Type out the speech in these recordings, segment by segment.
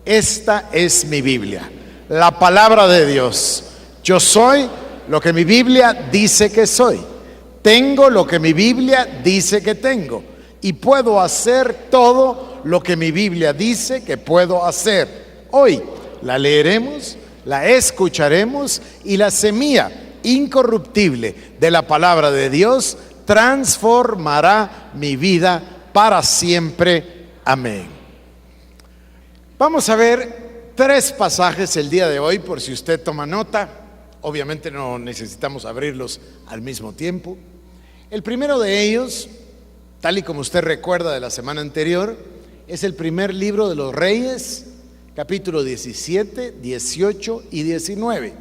Esta es mi Biblia, la palabra de Dios. Yo soy lo que mi Biblia dice que soy. Tengo lo que mi Biblia dice que tengo. Y puedo hacer todo lo que mi Biblia dice que puedo hacer. Hoy la leeremos, la escucharemos y la semilla incorruptible de la palabra de Dios transformará mi vida para siempre. Amén. Vamos a ver 3 pasajes el día de hoy, por si usted toma nota. Obviamente no necesitamos abrirlos al mismo tiempo. El primero de ellos, tal y como usted recuerda de la semana anterior, es el primer libro de los Reyes, capítulo 17, 18 y 19.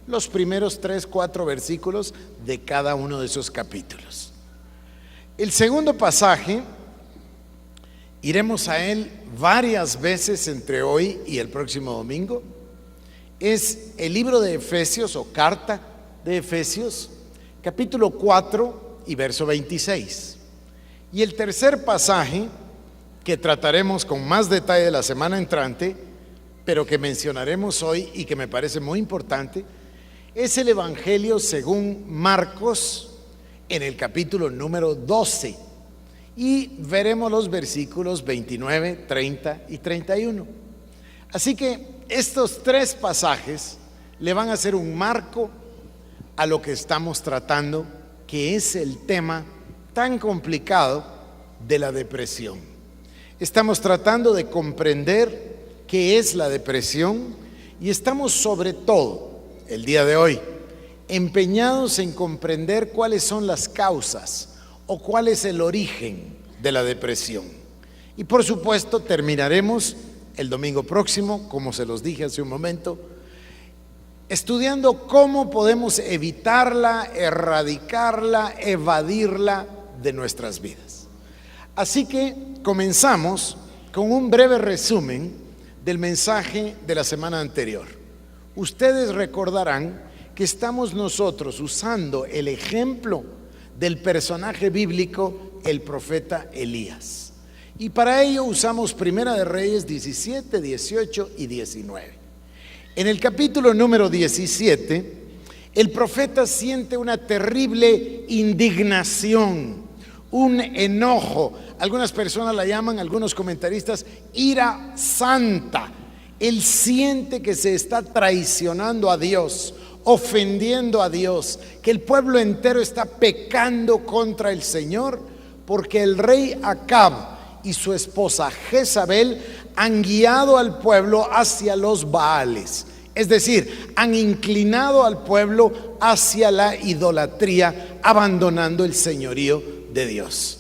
Los primeros 3, 4 versículos de cada uno de esos capítulos. El segundo pasaje, iremos a él varias veces entre hoy y el próximo domingo, es el libro de Efesios o carta de Efesios, capítulo 4 y verso 26. Y el tercer pasaje que trataremos con más detalle la semana entrante, pero que mencionaremos hoy y que me parece muy importante, es el Evangelio según Marcos en el capítulo número 12. Y veremos los versículos 29, 30 y 31. Así que estos 3 pasajes le van a hacer un marco a lo que estamos tratando, que es el tema tan complicado de la depresión. Estamos tratando de comprender qué es la depresión y estamos sobre todo el día de hoy empeñados en comprender cuáles son las causas o cuál es el origen de la depresión. Y por supuesto terminaremos el domingo próximo, como se los dije hace un momento, estudiando cómo podemos evitarla, erradicarla, evadirla de nuestras vidas. Así que comenzamos con un breve resumen del mensaje de la semana anterior. Ustedes recordarán que estamos nosotros usando el ejemplo del personaje bíblico, el profeta Elías. Y para ello usamos Primera de Reyes 17, 18 y 19. En el capítulo número 17, el profeta siente una terrible indignación, un enojo. Algunas personas la llaman, algunos comentaristas, ira santa. Él siente que se está traicionando a Dios, ofendiendo a Dios, que el pueblo entero está pecando contra el Señor, porque el rey Acab y su esposa Jezabel han guiado al pueblo hacia los Baales, es decir, han inclinado al pueblo hacia la idolatría, abandonando el señorío de Dios.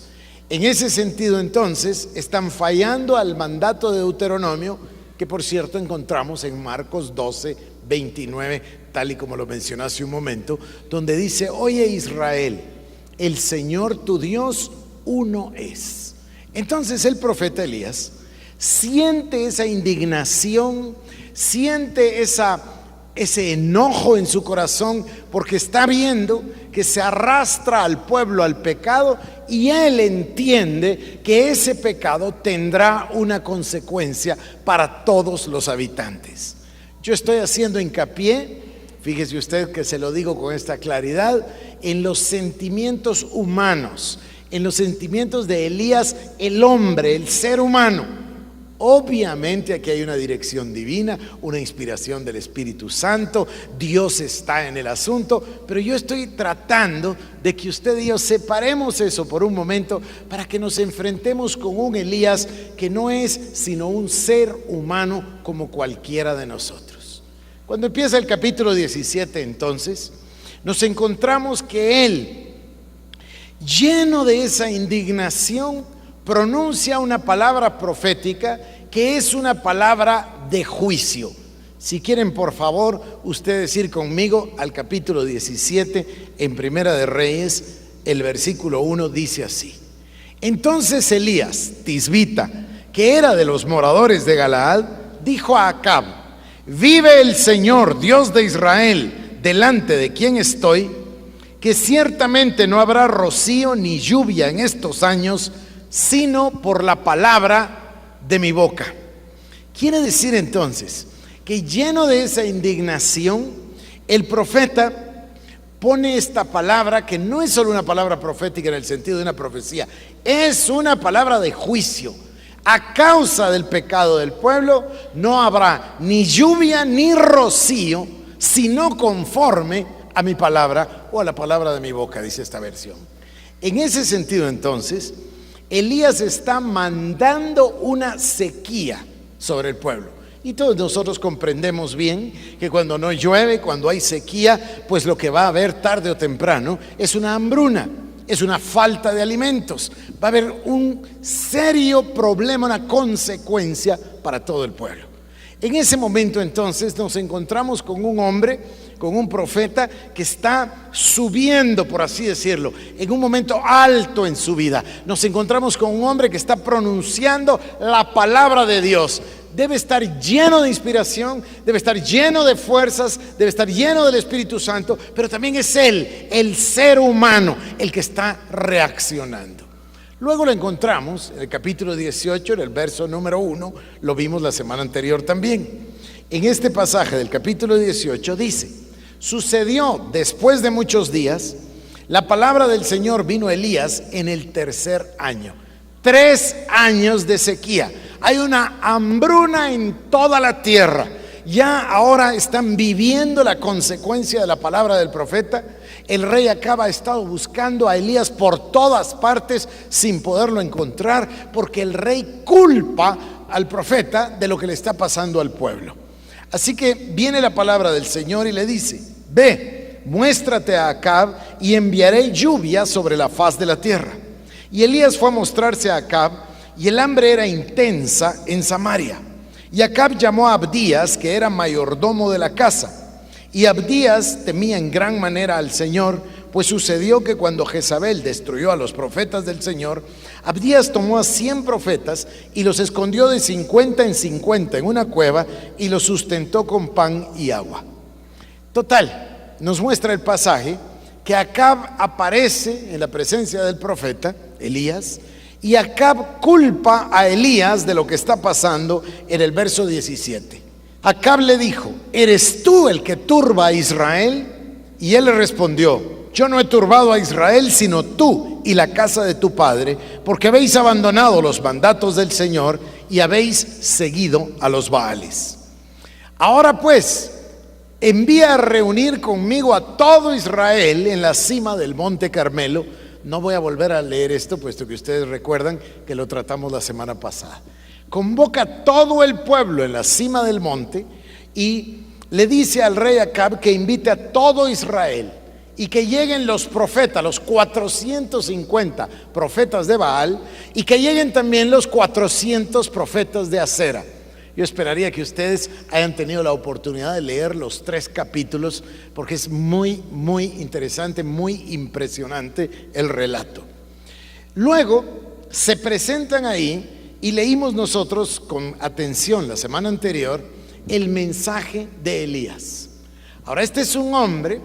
En ese sentido, entonces, están fallando al mandato de Deuteronomio, que por cierto encontramos en Marcos 12, 29, tal y como lo mencioné hace un momento, donde dice: oye Israel, el Señor tu Dios uno es. Entonces el profeta Elías siente esa indignación, siente ese enojo en su corazón, porque está viendo que se arrastra al pueblo al pecado, y él entiende que ese pecado tendrá una consecuencia para todos los habitantes. Yo estoy haciendo hincapié, fíjese usted que se lo digo con esta claridad, en los sentimientos humanos, en los sentimientos de Elías, el hombre, el ser humano. Obviamente aquí hay una dirección divina, una inspiración del Espíritu Santo, Dios está en el asunto, pero yo estoy tratando de que usted y yo separemos eso por un momento para que nos enfrentemos con un Elías que no es sino un ser humano como cualquiera de nosotros. Cuando empieza el capítulo 17, entonces, nos encontramos que él, lleno de esa indignación, pronuncia una palabra profética que es una palabra de juicio. Si quieren, por favor, ustedes ir conmigo al capítulo 17 en Primera de Reyes, el versículo 1 dice así: entonces Elías, tisbita, que era de los moradores de Galaad, dijo a Acab: vive el Señor, Dios de Israel, delante de quien estoy, que ciertamente no habrá rocío ni lluvia en estos años, sino por la palabra de mi boca. Quiere decir entonces que lleno de esa indignación, el profeta pone esta palabra que no es solo una palabra profética en el sentido de una profecía, es una palabra de juicio. A causa del pecado del pueblo no habrá ni lluvia ni rocío, sino conforme a mi palabra o a la palabra de mi boca, dice esta versión. En ese sentido entonces, Elías está mandando una sequía sobre el pueblo. Y todos nosotros comprendemos bien que cuando no llueve, cuando hay sequía, pues lo que va a haber tarde o temprano es una hambruna, es una falta de alimentos. Va a haber un serio problema, una consecuencia para todo el pueblo. En ese momento entonces nos encontramos con un hombre, con un profeta que está subiendo, por así decirlo, en un momento alto en su vida. Nos encontramos con un hombre que está pronunciando la palabra de Dios. Debe estar lleno de inspiración, debe estar lleno de fuerzas, debe estar lleno del Espíritu Santo, pero también es él, el ser humano, el que está reaccionando. Luego lo encontramos en el capítulo 18, en el verso número 1, lo vimos la semana anterior también. En este pasaje del capítulo 18 dice: sucedió después de muchos días, la palabra del Señor vino a Elías en el tercer año. 3 años de sequía. Hay una hambruna en toda la tierra. Ya ahora están viviendo la consecuencia de la palabra del profeta. El rey Acab ha estado buscando a Elías por todas partes sin poderlo encontrar, porque el rey culpa al profeta de lo que le está pasando al pueblo. Así que viene la palabra del Señor y le dice: ve, muéstrate a Acab y enviaré lluvia sobre la faz de la tierra. Y Elías fue a mostrarse a Acab, y el hambre era intensa en Samaria. Y Acab llamó a Abdías, que era mayordomo de la casa. Y Abdías temía en gran manera al Señor, pues sucedió que cuando Jezabel destruyó a los profetas del Señor, Abdías tomó a 100 profetas y los escondió de 50 en 50 en una cueva y los sustentó con pan y agua. Total, nos muestra el pasaje que Acab aparece en la presencia del profeta Elías, y Acab culpa a Elías de lo que está pasando en el verso 17. Acab le dijo: ¿eres tú el que turba a Israel? Y él le respondió: yo no he turbado a Israel, sino tú y la casa de tu padre, porque habéis abandonado los mandatos del Señor y habéis seguido a los Baales. Ahora pues, envía a reunir conmigo a todo Israel en la cima del monte Carmelo. No voy a volver a leer esto, puesto que ustedes recuerdan que lo tratamos la semana pasada. Convoca a todo el pueblo en la cima del monte y le dice al rey Acab que invite a todo Israel y que lleguen los profetas, los 450 profetas de Baal, y que lleguen también los 400 profetas de Acera. Yo esperaría que ustedes hayan tenido la oportunidad de leer los 3 capítulos, porque es muy, muy interesante, muy impresionante el relato. Luego se presentan ahí y leímos nosotros con atención la semana anterior el mensaje de Elías. Ahora, este es un hombre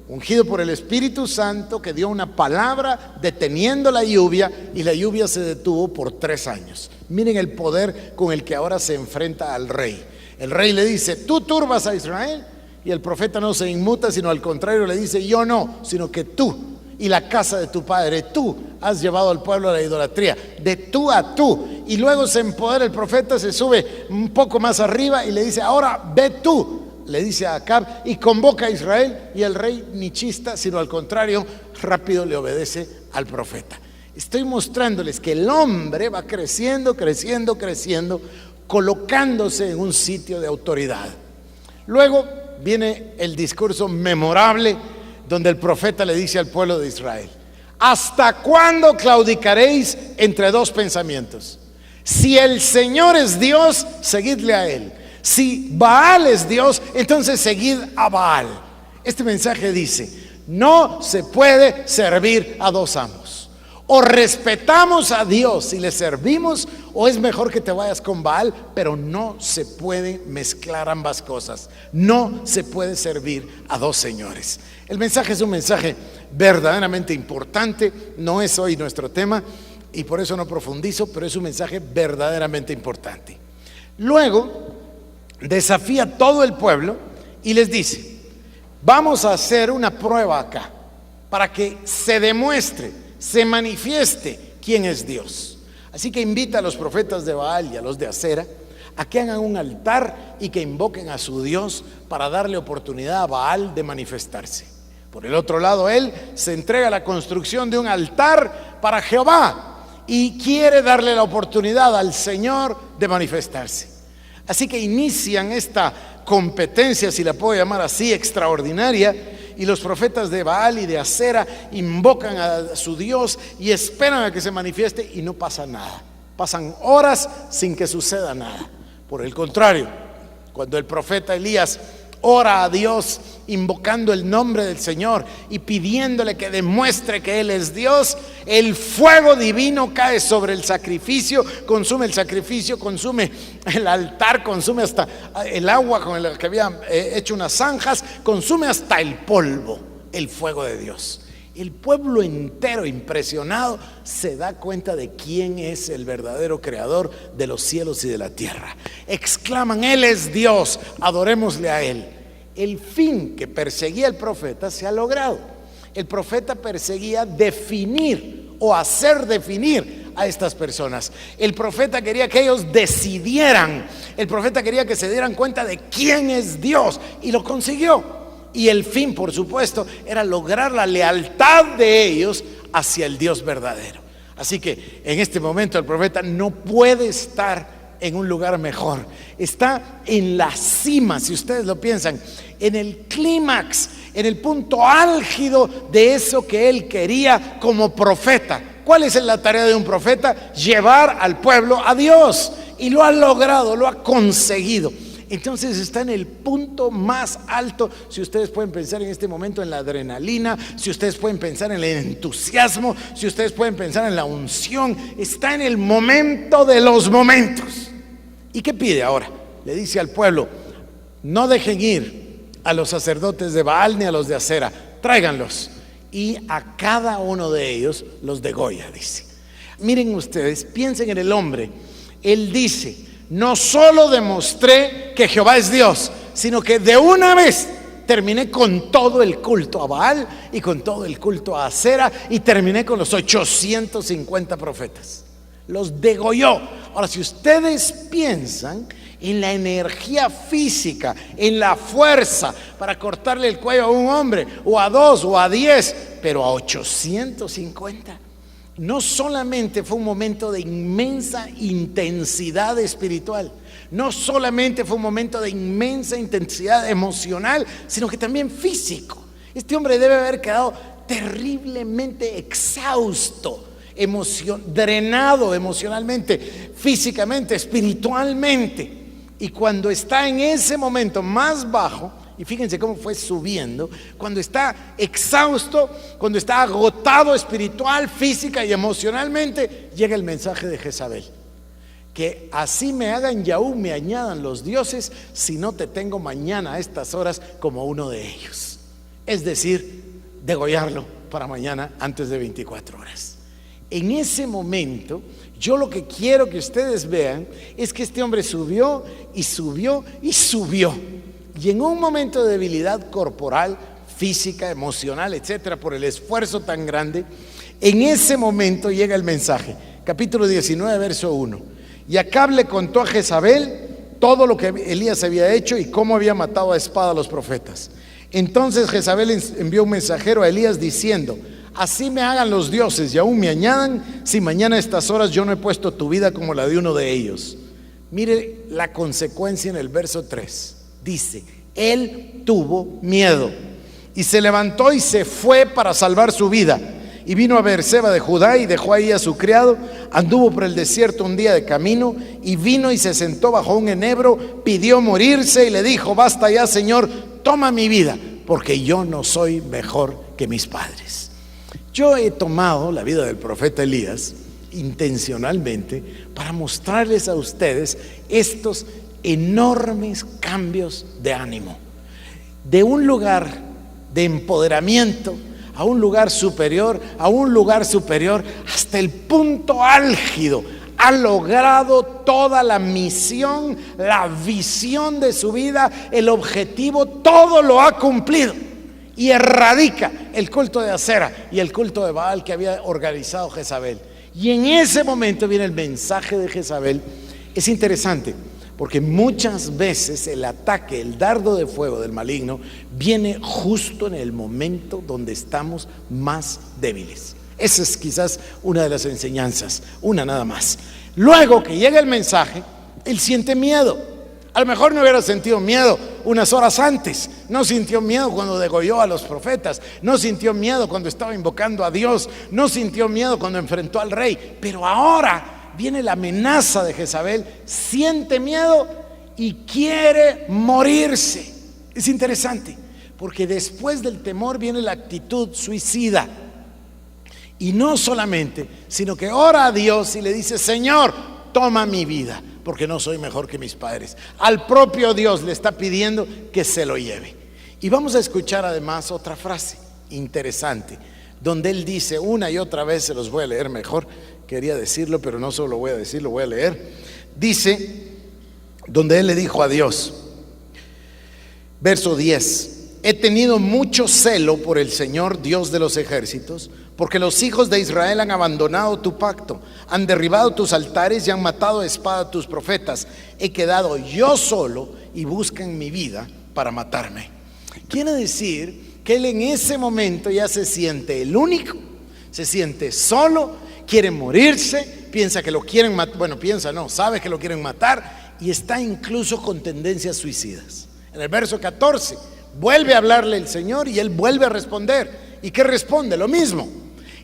ungido por el Espíritu Santo que dio una palabra deteniendo la lluvia, y la lluvia se detuvo por 3 años. Miren el poder con el que ahora se enfrenta al rey. El rey le dice: tú turbas a Israel, y el profeta no se inmuta, sino al contrario le dice: yo no, sino que tú y la casa de tu padre, tú has llevado al pueblo a la idolatría, de tú a tú. Y luego se empodera el profeta, se sube un poco más arriba y le dice: ahora ve tú, le dice a Acab, y convoca a Israel. Y el rey ni chista, sino al contrario, rápido le obedece al profeta. Estoy mostrándoles que el hombre va creciendo, creciendo, creciendo, colocándose en un sitio de autoridad. Luego viene el discurso memorable donde el profeta le dice al pueblo de Israel: ¿hasta cuándo claudicaréis entre 2 pensamientos? Si el Señor es Dios, seguidle a Él. Si Baal es Dios, entonces seguid a Baal. Este mensaje dice: no se puede servir a 2 amos. O respetamos a Dios y le servimos, o es mejor que te vayas con Baal, pero no se puede mezclar ambas cosas. No se puede servir a 2 señores. El mensaje es un mensaje verdaderamente importante. No es hoy nuestro tema y por eso no profundizo, pero es un mensaje verdaderamente importante. Luego desafía a todo el pueblo y les dice: vamos a hacer una prueba acá para que se demuestre, se manifieste quién es Dios. Así que invita a los profetas de Baal y a los de Acera a que hagan un altar y que invoquen a su Dios para darle oportunidad a Baal de manifestarse. Por el otro lado, él se entrega a la construcción de un altar para Jehová y quiere darle la oportunidad al Señor de manifestarse. Así que inician esta competencia, si la puedo llamar así, extraordinaria, y los profetas de Baal y de Acera invocan a su Dios y esperan a que se manifieste, y no pasa nada. Pasan horas sin que suceda nada. Por el contrario, cuando el profeta Elías ora a Dios invocando el nombre del Señor y pidiéndole que demuestre que Él es Dios, el fuego divino cae sobre el sacrificio, consume el altar, consume hasta el agua con el que había hecho unas zanjas, consume hasta el polvo, el fuego de Dios. El pueblo entero, impresionado, se da cuenta de quién es el verdadero creador de los cielos y de la tierra. Exclaman: Él es Dios, adorémosle a Él. El fin que perseguía el profeta se ha logrado. El profeta perseguía definir o hacer definir a estas personas. El profeta quería que ellos decidieran. El profeta quería que se dieran cuenta de quién es Dios, y lo consiguió. Y el fin, por supuesto, era lograr la lealtad de ellos hacia el Dios verdadero. Así que en este momento el profeta no puede estar en un lugar mejor. Está en la cima, si ustedes lo piensan, en el clímax, en el punto álgido de eso que él quería como profeta. ¿Cuál es la tarea de un profeta? Llevar al pueblo a Dios. Y lo ha logrado, lo ha conseguido. Entonces está en el punto más alto. Si ustedes pueden pensar en este momento en la adrenalina, si ustedes pueden pensar en el entusiasmo, si ustedes pueden pensar en la unción, está en el momento de los momentos. ¿Y qué pide ahora? Le dice al pueblo: no dejen ir a los sacerdotes de Baal ni a los de Acera, tráiganlos, y a cada uno de ellos los degolla, dice. Miren ustedes, piensen en el hombre. Él dice: no solo demostré que Jehová es Dios, sino que de una vez terminé con todo el culto a Baal y con todo el culto a Acera, y terminé con los 850 profetas. Los degolló. Ahora, si ustedes piensan en la energía física, en la fuerza para cortarle el cuello a un hombre, o a 2 o a 10, pero a 850, no solamente fue un momento de inmensa intensidad espiritual, no solamente fue un momento de inmensa intensidad emocional, sino que también físico. Este hombre debe haber quedado terriblemente exhausto, drenado emocionalmente, físicamente, espiritualmente. Y cuando está en ese momento más bajo, y fíjense cómo fue subiendo, cuando está exhausto, cuando está agotado espiritual, física y emocionalmente, llega el mensaje de Jezabel: que así me hagan y aún me añadan los dioses, si no te tengo mañana a estas horas como uno de ellos. Es decir, degollarlo para mañana antes de 24 horas. En ese momento, yo lo que quiero que ustedes vean es que este hombre subió y subió y subió. Y en un momento de debilidad corporal, física, emocional, etcétera, por el esfuerzo tan grande, en ese momento llega el mensaje. Capítulo 19, verso 1. Y Acab le contó a Jezabel todo lo que Elías había hecho y cómo había matado a espada a los profetas. Entonces Jezabel envió un mensajero a Elías diciendo: así me hagan los dioses y aún me añadan, si mañana a estas horas yo no he puesto tu vida como la de uno de ellos. Mire la consecuencia en el verso 3. Dice: él tuvo miedo y se levantó y se fue para salvar su vida, y vino a Beerseba de Judá y dejó ahí a su criado. Anduvo por el desierto un día de camino y vino y se sentó bajo un enebro, pidió morirse y le dijo: basta ya, Señor, toma mi vida, porque yo no soy mejor que mis padres. Yo he tomado la vida del profeta Elías intencionalmente para mostrarles a ustedes estos enormes cambios de ánimo, de un lugar de empoderamiento a un lugar superior, hasta el punto álgido, ha logrado toda la misión, la visión de su vida, el objetivo, todo lo ha cumplido. Y erradica el culto de Acera y el culto de Baal que había organizado Jezabel. Y en ese momento viene el mensaje de Jezabel. Es interesante, porque muchas veces el ataque, el dardo de fuego del maligno viene justo en el momento donde estamos más débiles. Esa es quizás una de las enseñanzas, una nada más. Luego que llega el mensaje, él siente miedo. A lo mejor no hubiera sentido miedo unas horas antes. No sintió miedo cuando degolló a los profetas. No sintió miedo cuando estaba invocando a Dios. No sintió miedo cuando enfrentó al rey. Pero ahora viene la amenaza de Jezabel, siente miedo y quiere morirse. Es interesante, porque después del temor viene la actitud suicida. Y no solamente, sino que ora a Dios y le dice: Señor, toma mi vida, porque no soy mejor que mis padres. Al propio Dios le está pidiendo que se lo lleve. Y vamos a escuchar además otra frase interesante, donde él dice una y otra vez, se los voy a leer mejor, quería decirlo, pero no solo lo voy a decir, lo voy a leer. Dice, donde él le dijo a Dios, verso 10: he tenido mucho celo por el Señor Dios de los ejércitos, porque los hijos de Israel han abandonado tu pacto, han derribado tus altares y han matado a espada a tus profetas. He quedado yo solo y buscan mi vida para matarme. Quiere decir que él en ese momento ya se siente el único, se siente solo, quiere morirse, piensa que lo quieren matar, bueno, piensa no, sabe que lo quieren matar y está incluso con tendencias suicidas. En el verso 14 vuelve a hablarle el Señor y él vuelve a responder. ¿Y qué responde? Lo mismo.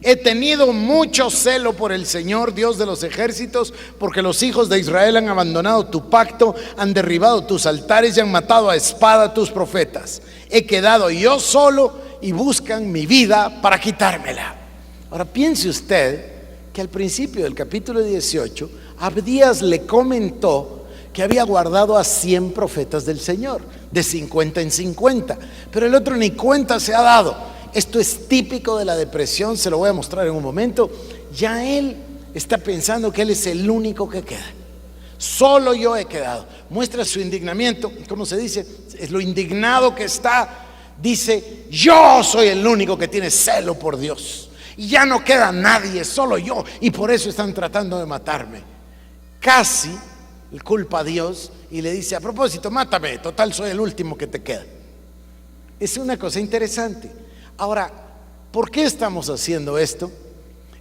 He tenido mucho celo por el Señor Dios de los ejércitos, porque los hijos de Israel han abandonado tu pacto, han derribado tus altares y han matado a espada a tus profetas. He quedado yo solo y buscan mi vida para quitármela. Ahora piense usted que al principio del capítulo 18 Abdías le comentó que había guardado a 100 profetas del Señor, de 50 en 50, pero el otro ni cuenta se ha dado. Esto es típico de la depresión, se lo voy a mostrar en un momento. Ya él está pensando que él es el único que queda. Solo yo he quedado. Muestra su indignamiento, ¿cómo se dice? Es lo indignado que está. Dice: yo soy el único que tiene celo por Dios. Y ya no queda nadie, solo yo. Y por eso están tratando de matarme. Casi culpa a Dios y le dice: a propósito, mátame, total soy el último que te queda. Es una cosa interesante. Ahora, ¿por qué estamos haciendo esto?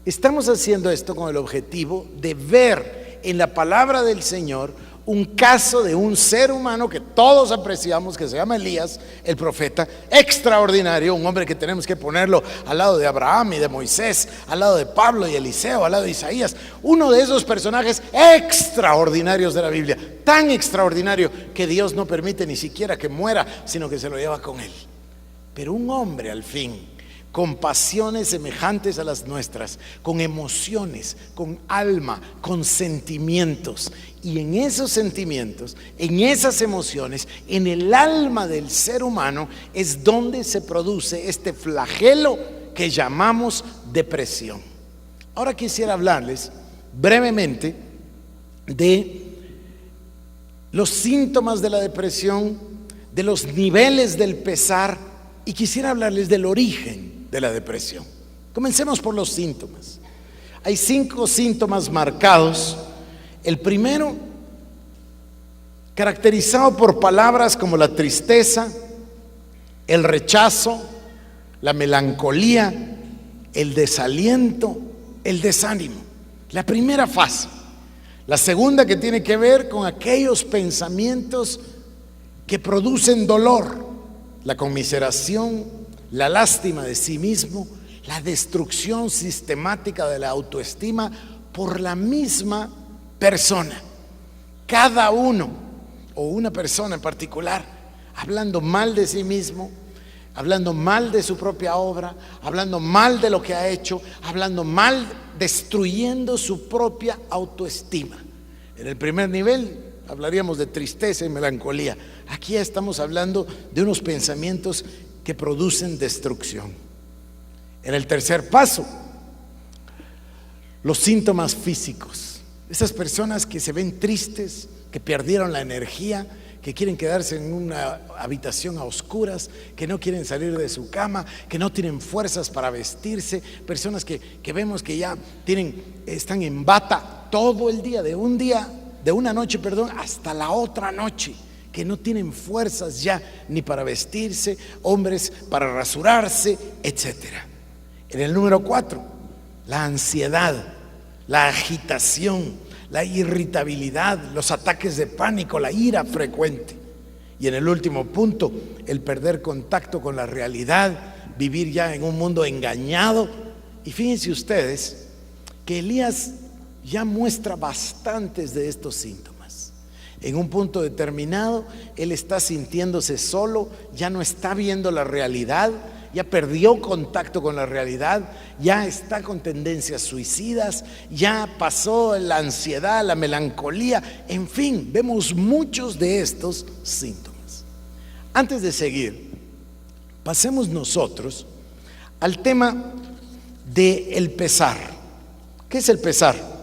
Estamos haciendo esto con el objetivo de ver en la palabra del Señor un caso de un ser humano que todos apreciamos, que se llama Elías, el profeta, extraordinario, un hombre que tenemos que ponerlo al lado de Abraham y de Moisés, al lado de Pablo y Eliseo, al lado de Isaías, uno de esos personajes extraordinarios de la Biblia, tan extraordinario que Dios no permite ni siquiera que muera, sino que se lo lleva con él. Pero un hombre al fin, con pasiones semejantes a las nuestras, con emociones, con alma, con sentimientos. Y en esos sentimientos, en esas emociones, en el alma del ser humano es donde se produce este flagelo que llamamos depresión. Ahora quisiera hablarles brevemente de los síntomas de la depresión, de los niveles del pesar, y quisiera hablarles del origen de la depresión. Comencemos por los síntomas. Hay 5 síntomas marcados. El primero, caracterizado por palabras como la tristeza, el rechazo, la melancolía, el desaliento, el desánimo. La primera fase. La segunda, que tiene que ver con aquellos pensamientos que producen dolor, la conmiseración, la lástima de sí mismo, la destrucción sistemática de la autoestima por la misma persona. Cada uno, o una persona en particular, hablando mal de sí mismo, hablando mal de su propia obra, hablando mal de lo que ha hecho, hablando mal, destruyendo su propia autoestima. En el primer nivel hablaríamos de tristeza y melancolía. Aquí ya estamos hablando de unos pensamientos que producen destrucción. En el tercer paso, los síntomas físicos. Esas personas que se ven tristes, que perdieron la energía, que quieren quedarse en una habitación a oscuras, que no quieren salir de su cama, que no tienen fuerzas para vestirse, personas que vemos que ya están en bata todo el día, de una noche, hasta la otra noche, que no tienen fuerzas ya ni para vestirse, hombres para rasurarse, etcétera. En el número 4, la ansiedad, la agitación, la irritabilidad, los ataques de pánico, la ira frecuente. Y en el último punto, el perder contacto con la realidad, vivir ya en un mundo engañado. Y fíjense ustedes que Elías ya muestra bastantes de estos síntomas. En un punto determinado, él está sintiéndose solo, ya no está viendo la realidad, ya perdió contacto con la realidad, ya está con tendencias suicidas, ya pasó la ansiedad, la melancolía, en fin, vemos muchos de estos síntomas. Antes de seguir, pasemos nosotros al tema del pesar. ¿Qué es el pesar?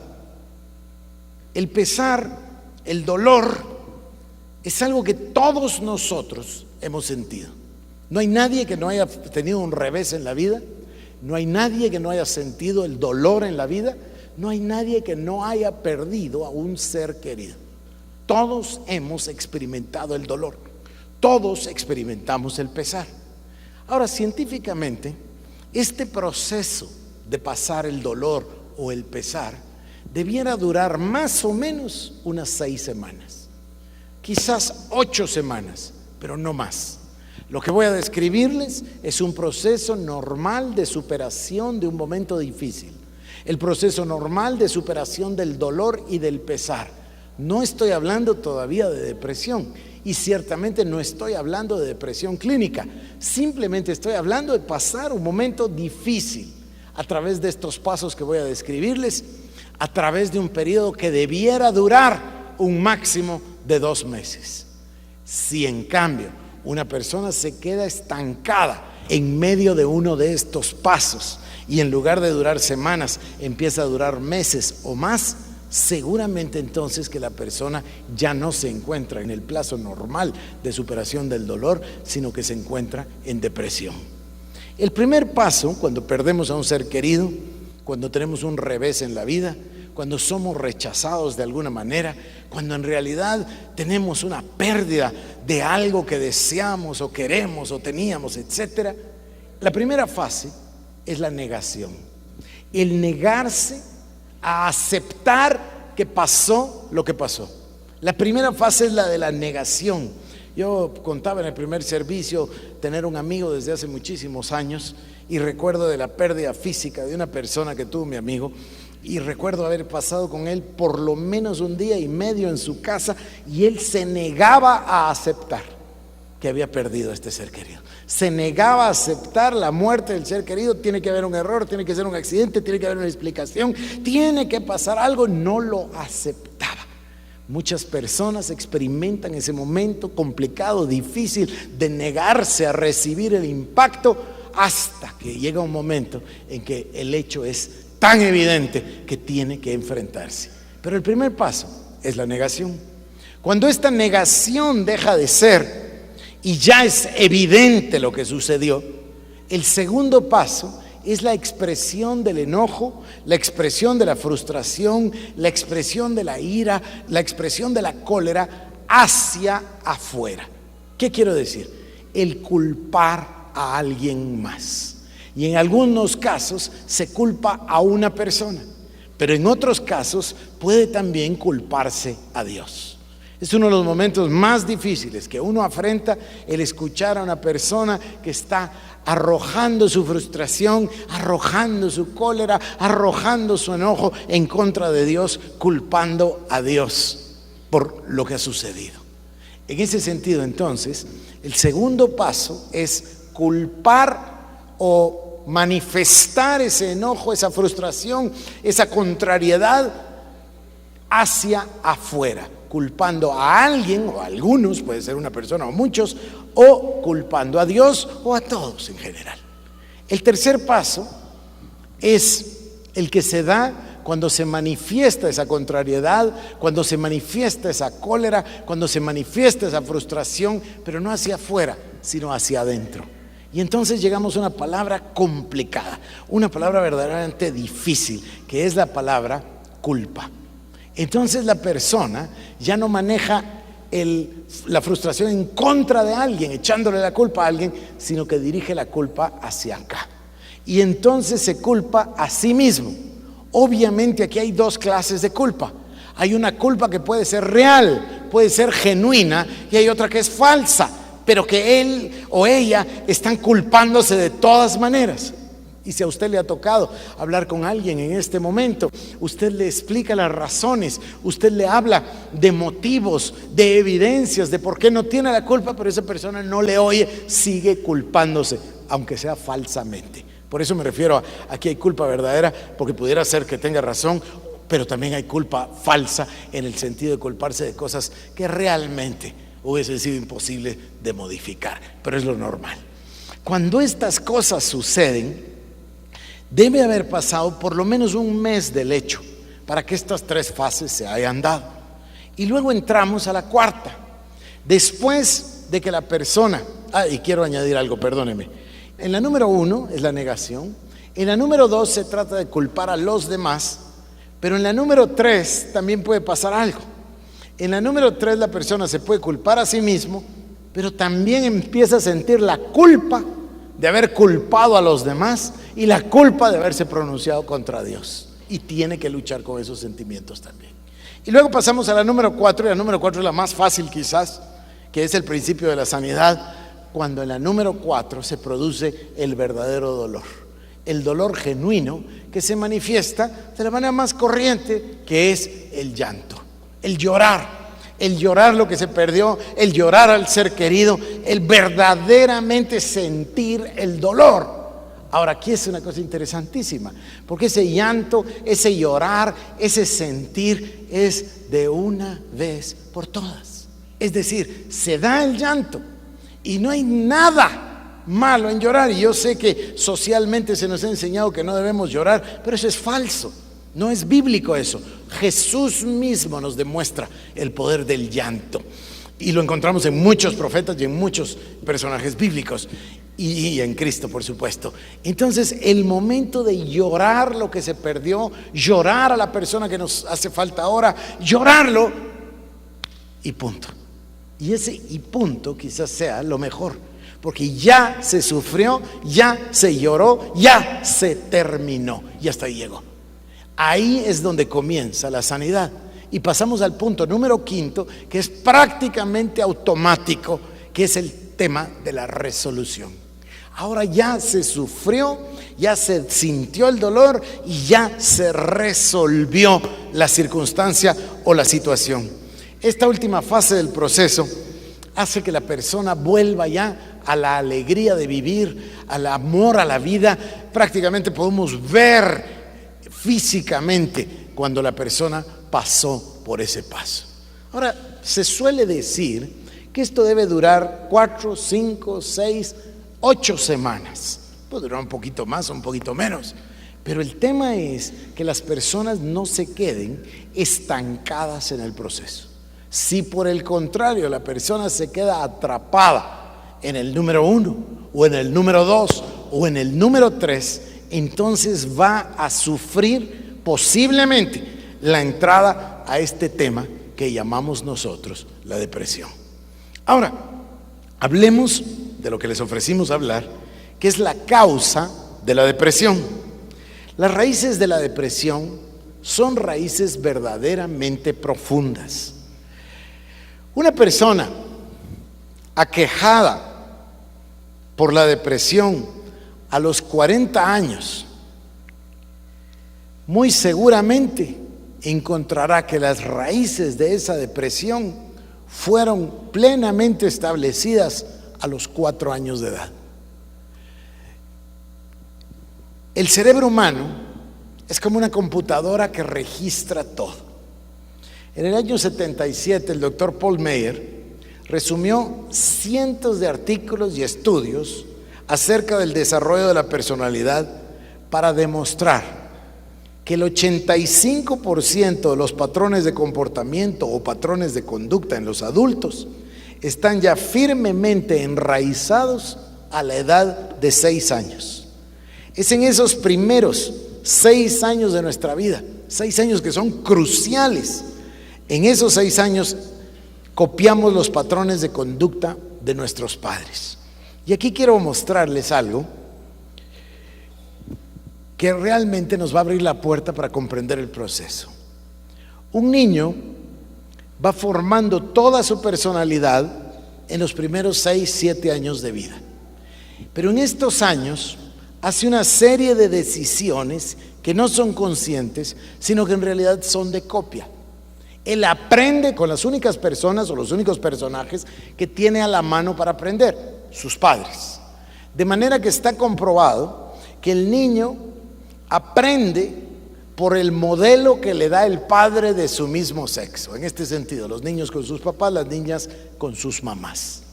El pesar, el dolor, es algo que todos nosotros hemos sentido. No hay nadie que no haya tenido un revés en la vida, no hay nadie que no haya sentido el dolor en la vida, no hay nadie que no haya perdido a un ser querido. Todos hemos experimentado el dolor, todos experimentamos el pesar. Ahora, científicamente, este proceso de pasar el dolor o el pesar debiera durar más o menos unas 6 semanas, quizás 8 semanas, pero no más. Lo que voy a describirles es un proceso normal de superación de un momento difícil, el proceso normal de superación del dolor y del pesar. No estoy hablando todavía de depresión y ciertamente no estoy hablando de depresión clínica, simplemente estoy hablando de pasar un momento difícil a través de estos pasos que voy a describirles, a través de un periodo que debiera durar un máximo de 2 meses. Si en cambio una persona se queda estancada en medio de uno de estos pasos y en lugar de durar semanas empieza a durar meses o más, seguramente entonces que la persona ya no se encuentra en el plazo normal de superación del dolor, sino que se encuentra en depresión. El primer paso, cuando perdemos a un ser querido, cuando tenemos un revés en la vida, cuando somos rechazados de alguna manera, cuando en realidad tenemos una pérdida de algo que deseamos o queremos o teníamos, etcétera, la primera fase es la negación. El negarse a aceptar que pasó lo que pasó. La primera fase es la de la negación. Yo contaba en el primer servicio tener un amigo desde hace muchísimos años y recuerdo de la pérdida física de una persona que tuvo mi amigo. Y recuerdo haber pasado con él por lo menos 1 día y medio en su casa y él se negaba a aceptar que había perdido a este ser querido. Se negaba a aceptar la muerte del ser querido. Tiene que haber un error, tiene que ser un accidente, tiene que haber una explicación, tiene que pasar algo. No lo aceptaba. Muchas personas experimentan ese momento complicado, difícil de negarse a recibir el impacto hasta que llega un momento en que el hecho es tan evidente que tiene que enfrentarse. Pero el primer paso es la negación. Cuando esta negación deja de ser y ya es evidente lo que sucedió, el segundo paso es la expresión del enojo, la expresión de la frustración, la expresión de la ira, la expresión de la cólera hacia afuera. ¿Qué quiero decir? El culpar a alguien más. Y en algunos casos se culpa a una persona, pero en otros casos puede también culparse a Dios. Es uno de los momentos más difíciles que uno afrenta, el escuchar a una persona que está arrojando su frustración, arrojando su cólera, arrojando su enojo en contra de Dios, culpando a Dios por lo que ha sucedido. En ese sentido, entonces, el segundo paso es culpar o manifestar ese enojo, esa frustración, esa contrariedad hacia afuera, culpando a alguien o a algunos, puede ser una persona o muchos, o culpando a Dios o a todos en general. El tercer paso es el que se da cuando se manifiesta esa contrariedad, cuando se manifiesta esa cólera, cuando se manifiesta esa frustración, pero no hacia afuera, sino hacia adentro. Y entonces llegamos a una palabra complicada, una palabra verdaderamente difícil, que es la palabra culpa. Entonces la persona ya no maneja la frustración en contra de alguien, echándole la culpa a alguien, sino que dirige la culpa hacia acá. Y entonces se culpa a sí mismo. Obviamente aquí hay dos clases de culpa. Hay una culpa que puede ser real, puede ser genuina, y hay otra que es falsa, pero que él o ella están culpándose de todas maneras. Y si a usted le ha tocado hablar con alguien en este momento, usted le explica las razones, usted le habla de motivos, de evidencias, de por qué no tiene la culpa, pero esa persona no le oye, sigue culpándose, aunque sea falsamente. Por eso me refiero a aquí hay culpa verdadera, porque pudiera ser que tenga razón, pero también hay culpa falsa en el sentido de culparse de cosas que realmente hubiese sido imposible de modificar, pero es lo normal. Cuando estas cosas suceden, debe haber pasado por lo menos un mes del hecho para que estas tres fases se hayan dado. Y luego entramos a la cuarta. Después de que la persona, y quiero añadir algo, perdóneme. En la número 1 es la negación. En la número 2 se trata de culpar a los demás. Pero en la número 3 también puede pasar algo. En la número 3 la persona se puede culpar a sí mismo, pero también empieza a sentir la culpa de haber culpado a los demás y la culpa de haberse pronunciado contra Dios, y tiene que luchar con esos sentimientos también. Y luego pasamos a la número 4, y la número 4 es la más fácil quizás, que es el principio de la sanidad, cuando en la número 4 se produce el verdadero dolor, el dolor genuino que se manifiesta de la manera más corriente, que es el llanto, el llorar lo que se perdió, el llorar al ser querido, el verdaderamente sentir el dolor. Ahora, aquí es una cosa interesantísima, porque ese llanto, ese llorar, ese sentir es de una vez por todas. Es decir, se da el llanto y no hay nada malo en llorar. Y yo sé que socialmente se nos ha enseñado que no debemos llorar, pero eso es falso. No es bíblico eso. Jesús mismo nos demuestra el poder del llanto. Y lo encontramos en muchos profetas y en muchos personajes bíblicos. Y en Cristo, por supuesto. Entonces, el momento de llorar lo que se perdió, llorar a la persona que nos hace falta ahora, llorarlo y punto. Y ese y punto quizás sea lo mejor, porque ya se sufrió, ya se lloró, ya se terminó y hasta ahí llegó. Ahí es donde comienza la sanidad. Y pasamos al punto número 5, que es prácticamente automático, que es el tema de la resolución. Ahora ya se sufrió, ya se sintió el dolor y ya se resolvió la circunstancia o la situación. Esta última fase del proceso hace que la persona vuelva ya a la alegría de vivir, al amor a la vida. Prácticamente podemos ver físicamente cuando la persona pasó por ese paso. Ahora, se suele decir que esto debe durar 4, 5, 6, 8 semanas. Puede durar un poquito más o un poquito menos, pero el tema es que las personas no se queden estancadas en el proceso. Si por el contrario la persona se queda atrapada en el número 1 o en el número 2 o en el número 3, entonces va a sufrir posiblemente la entrada a este tema que llamamos nosotros la depresión. Ahora, hablemos de lo que les ofrecimos hablar, que es la causa de la depresión. Las raíces de la depresión son raíces verdaderamente profundas. Una persona aquejada por la depresión a los 40 años, muy seguramente encontrará que las raíces de esa depresión fueron plenamente establecidas a los 4 años de edad. El cerebro humano es como una computadora que registra todo. En el año 77, el doctor Paul Meyer resumió cientos de artículos y estudios acerca del desarrollo de la personalidad para demostrar que el 85% de los patrones de comportamiento o patrones de conducta en los adultos están ya firmemente enraizados a la edad de 6 años. Es en esos primeros 6 años de nuestra vida, 6 años que son cruciales. En esos 6 años copiamos los patrones de conducta de nuestros padres. Y aquí quiero mostrarles algo que realmente nos va a abrir la puerta para comprender el proceso. Un niño va formando toda su personalidad en los primeros 6, 7 años de vida. Pero en estos años hace una serie de decisiones que no son conscientes, sino que en realidad son de copia. Él aprende con las únicas personas o los únicos personajes que tiene a la mano para aprender, sus padres. De manera que está comprobado que el niño aprende por el modelo que le da el padre de su mismo sexo. En este sentido, los niños con sus papás, las niñas con sus mamás.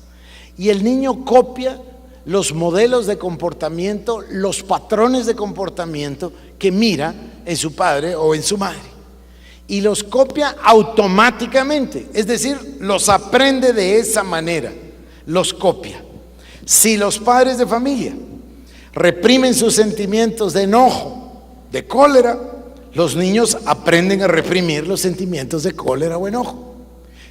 Y el niño copia los modelos de comportamiento, los patrones de comportamiento que mira en su padre o en su madre. Y los copia automáticamente, es decir, los aprende de esa manera, los copia. Si los padres de familia reprimen sus sentimientos de enojo, de cólera, los niños aprenden a reprimir los sentimientos de cólera o enojo.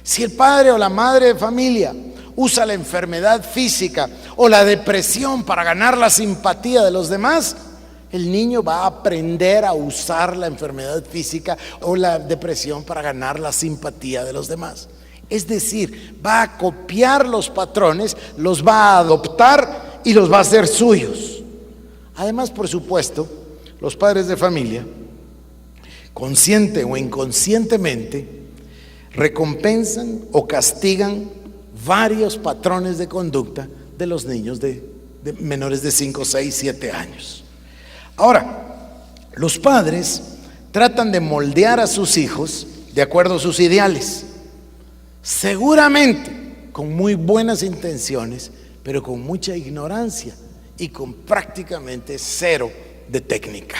Si el padre o la madre de familia usa la enfermedad física o la depresión para ganar la simpatía de los demás, el niño va a aprender a usar la enfermedad física o la depresión para ganar la simpatía de los demás. Es decir, va a copiar los patrones, los va a adoptar y los va a hacer suyos. Además, por supuesto, los padres de familia, consciente o inconscientemente, recompensan o castigan varios patrones de conducta de los niños de menores de 5, 6, 7 años. Ahora, los padres tratan de moldear a sus hijos de acuerdo a sus ideales, seguramente con muy buenas intenciones, pero con mucha ignorancia y con prácticamente cero de técnica.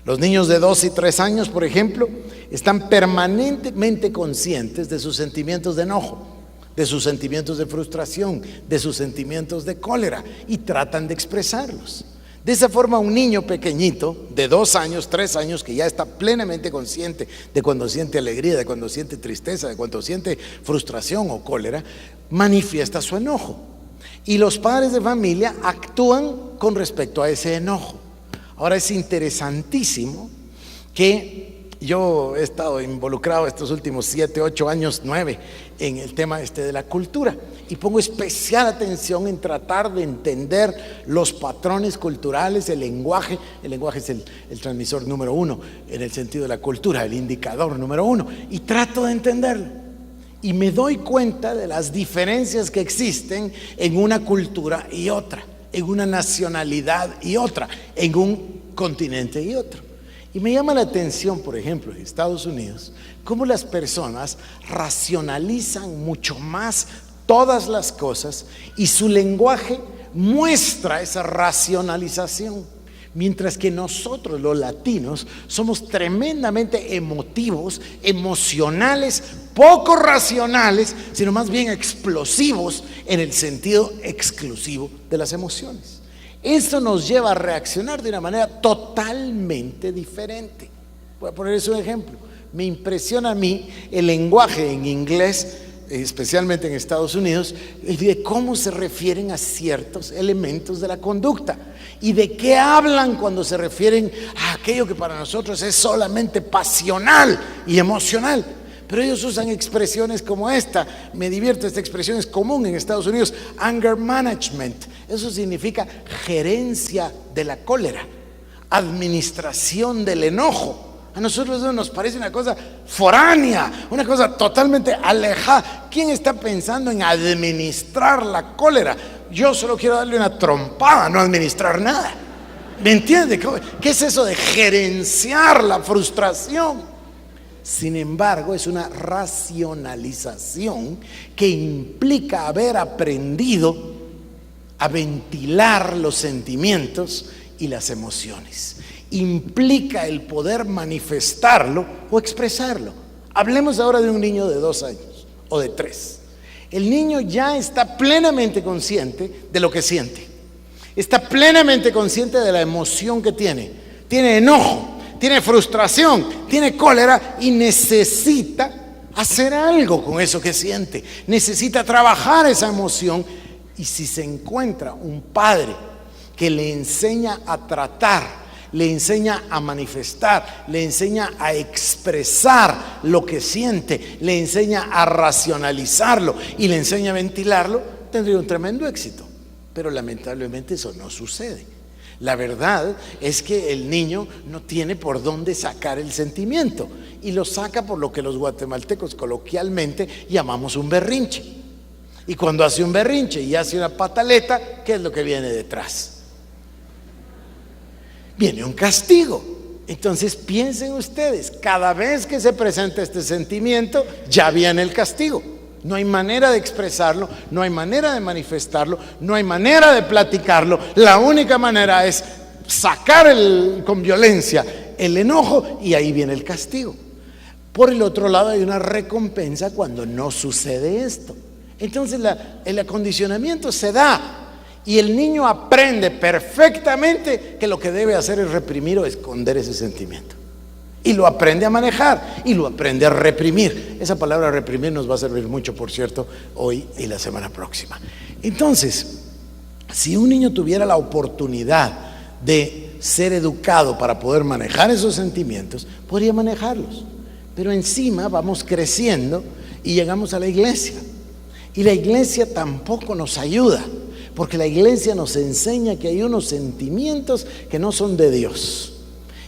Los niños de 2 y 3 años, por ejemplo, están permanentemente conscientes de sus sentimientos de enojo, de sus sentimientos de frustración, de sus sentimientos de cólera, y tratan de expresarlos. De esa forma, un niño pequeñito de 2 años, 3 años, que ya está plenamente consciente de cuando siente alegría, de cuando siente tristeza, de cuando siente frustración o cólera, manifiesta su enojo. Y los padres de familia actúan con respecto a ese enojo. Ahora, es interesantísimo que yo he estado involucrado estos últimos 7, 8 años, 9 en el tema de la cultura, y pongo especial atención en tratar de entender los patrones culturales, el lenguaje. El lenguaje es el transmisor número 1 en el sentido de la cultura, el indicador número 1, y trato de entenderlo. Y me doy cuenta de las diferencias que existen en una cultura y otra, en una nacionalidad y otra, en un continente y otro. Y me llama la atención, por ejemplo, en Estados Unidos, cómo las personas racionalizan mucho más todas las cosas y su lenguaje muestra esa racionalización. Mientras que nosotros, los latinos, somos tremendamente emotivos, emocionales, poco racionales, sino más bien explosivos en el sentido exclusivo de las emociones. Esto nos lleva a reaccionar de una manera totalmente diferente. Voy a ponerles un ejemplo. Me impresiona a mí el lenguaje en inglés, especialmente en Estados Unidos, de cómo se refieren a ciertos elementos de la conducta y de qué hablan cuando se refieren a aquello que para nosotros es solamente pasional y emocional. Pero ellos usan expresiones como esta. Me divierte, esta expresión es común en Estados Unidos: anger management. Eso significa gerencia de la cólera, administración del enojo. A nosotros eso nos parece una cosa foránea, una cosa totalmente alejada. ¿Quién está pensando en administrar la cólera? Yo solo quiero darle una trompada, no administrar nada. ¿Me entiende? ¿Qué es eso de gerenciar la frustración? Sin embargo, es una racionalización que implica haber aprendido a ventilar los sentimientos y las emociones. implica el poder manifestarlo o expresarlo. Hablemos ahora de un niño de 2 años o de 3. El niño ya está plenamente consciente de lo que siente. Está plenamente consciente de la emoción que tiene. Tiene enojo, tiene frustración, tiene cólera y necesita hacer algo con eso que siente. Necesita trabajar esa emoción. Y si se encuentra un padre que le enseña a tratar, le enseña a manifestar, le enseña a expresar lo que siente, le enseña a racionalizarlo y le enseña a ventilarlo, tendría un tremendo éxito. Pero lamentablemente eso no sucede. La verdad es que el niño no tiene por dónde sacar el sentimiento y lo saca por lo que los guatemaltecos coloquialmente llamamos un berrinche. Y cuando hace un berrinche y hace una pataleta, ¿qué es lo que viene detrás? Viene un castigo. Entonces piensen ustedes, cada vez que se presenta este sentimiento, ya viene el castigo. No hay manera de expresarlo, no hay manera de manifestarlo, no hay manera de platicarlo. La única manera es sacar con violencia el enojo y ahí viene el castigo. Por el otro lado hay una recompensa cuando no sucede esto. Entonces el acondicionamiento se da. Y el niño aprende perfectamente que lo que debe hacer es reprimir o esconder ese sentimiento. Y lo aprende a manejar y lo aprende a reprimir. Esa palabra reprimir nos va a servir mucho, por cierto, hoy y la semana próxima. Entonces, si un niño tuviera la oportunidad de ser educado para poder manejar esos sentimientos, podría manejarlos. Pero encima vamos creciendo y llegamos a la iglesia. Y la iglesia tampoco nos ayuda. Porque la iglesia nos enseña que hay unos sentimientos que no son de Dios.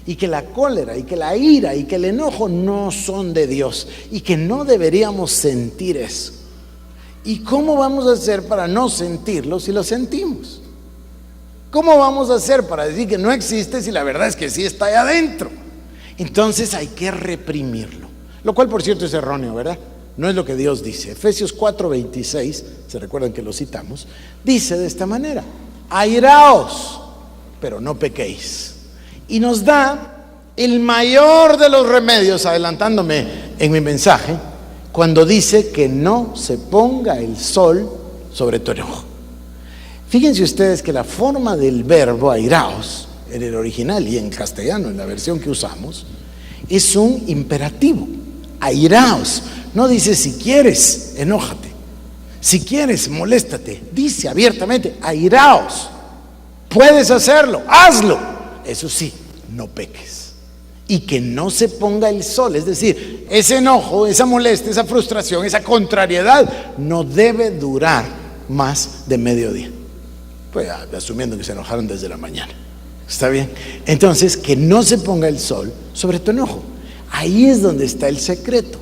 Y que la cólera, y que la ira, y que el enojo no son de Dios. Y que no deberíamos sentir eso. ¿Y cómo vamos a hacer para no sentirlo si lo sentimos? ¿Cómo vamos a hacer para decir que no existe si la verdad es que sí está ahí adentro? Entonces hay que reprimirlo. Lo cual, por cierto, es erróneo, ¿verdad? No es lo que Dios dice. Efesios 4:26, se recuerdan que lo citamos, dice de esta manera: airaos, pero no pequéis. Y nos da el mayor de los remedios, adelantándome en mi mensaje, cuando dice que no se ponga el sol sobre tu enojo. Fíjense ustedes que la forma del verbo airaos, en el original y en castellano, en la versión que usamos, es un imperativo. Airaos. No dice si quieres, enójate. Si quieres, moléstate. Dice abiertamente, airaos. Puedes hacerlo, hazlo. Eso sí, no peques. Y que no se ponga el sol. Es decir, ese enojo, esa molestia, esa frustración, esa contrariedad no debe durar más de mediodía. Pues asumiendo que se enojaron desde la mañana. ¿Está bien? Entonces, que no se ponga el sol sobre tu enojo. Ahí es donde está el secreto.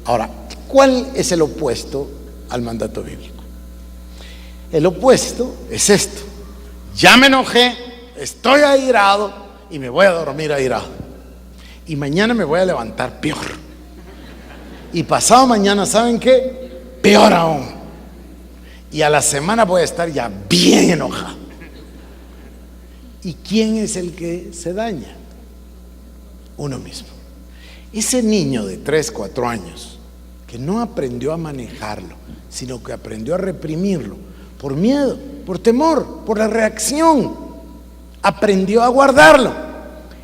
Ahora, ¿cuál es el opuesto al mandato bíblico? El opuesto es esto: ya me enojé, estoy airado y me voy a dormir airado. Y mañana me voy a levantar peor. Y pasado mañana, ¿saben qué? Peor aún. Y a la semana voy a estar ya bien enojado. ¿Y quién es el que se daña? Uno mismo. Ese niño de 3, 4 años que no aprendió a manejarlo, sino que aprendió a reprimirlo por miedo, por temor, por la reacción, aprendió a guardarlo.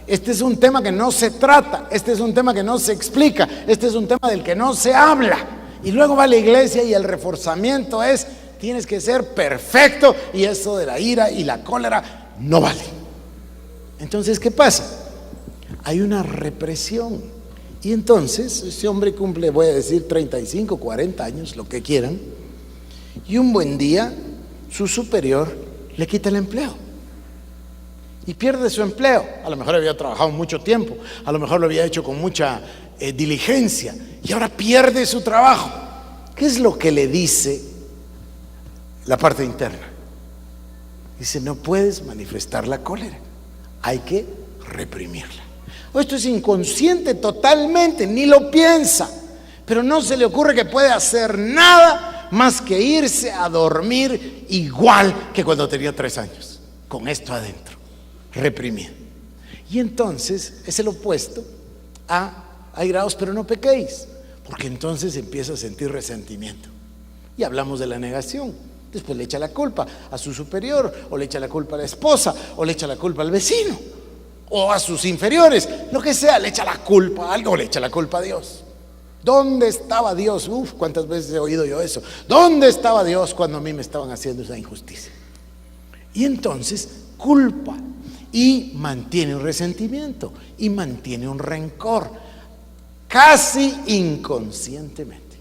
Este es un tema que no se trata, este es un tema que no se explica, este es un tema del que no se habla. Y luego va a la iglesia y el reforzamiento es: tienes que ser perfecto, y eso de la ira y la cólera no vale. Entonces, ¿qué pasa? Hay una represión. Y entonces ese hombre cumple, voy a decir, 35, 40 años, lo que quieran, y un buen día su superior le quita el empleo y pierde su empleo. A lo mejor había trabajado mucho tiempo, a lo mejor lo había hecho con mucha diligencia, y ahora pierde su trabajo. ¿Qué es lo que le dice la parte interna? Dice: no puedes manifestar la cólera, hay que reprimirla. Esto es inconsciente totalmente, ni lo piensa, pero no se le ocurre que puede hacer nada más que irse a dormir igual que cuando tenía 3 años, con esto adentro, reprimido. Y entonces es el opuesto a airaos pero no pequéis, porque entonces empieza a sentir resentimiento. Y hablamos de la negación. Después le echa la culpa a su superior, o le echa la culpa a la esposa, o le echa la culpa al vecino, o a sus inferiores, lo que sea, le echa la culpa a algo, o le echa la culpa a Dios. ¿Dónde estaba Dios? Uf, cuántas veces he oído yo eso. ¿Dónde estaba Dios cuando a mí me estaban haciendo esa injusticia? Y entonces culpa y mantiene un resentimiento y mantiene un rencor, casi inconscientemente.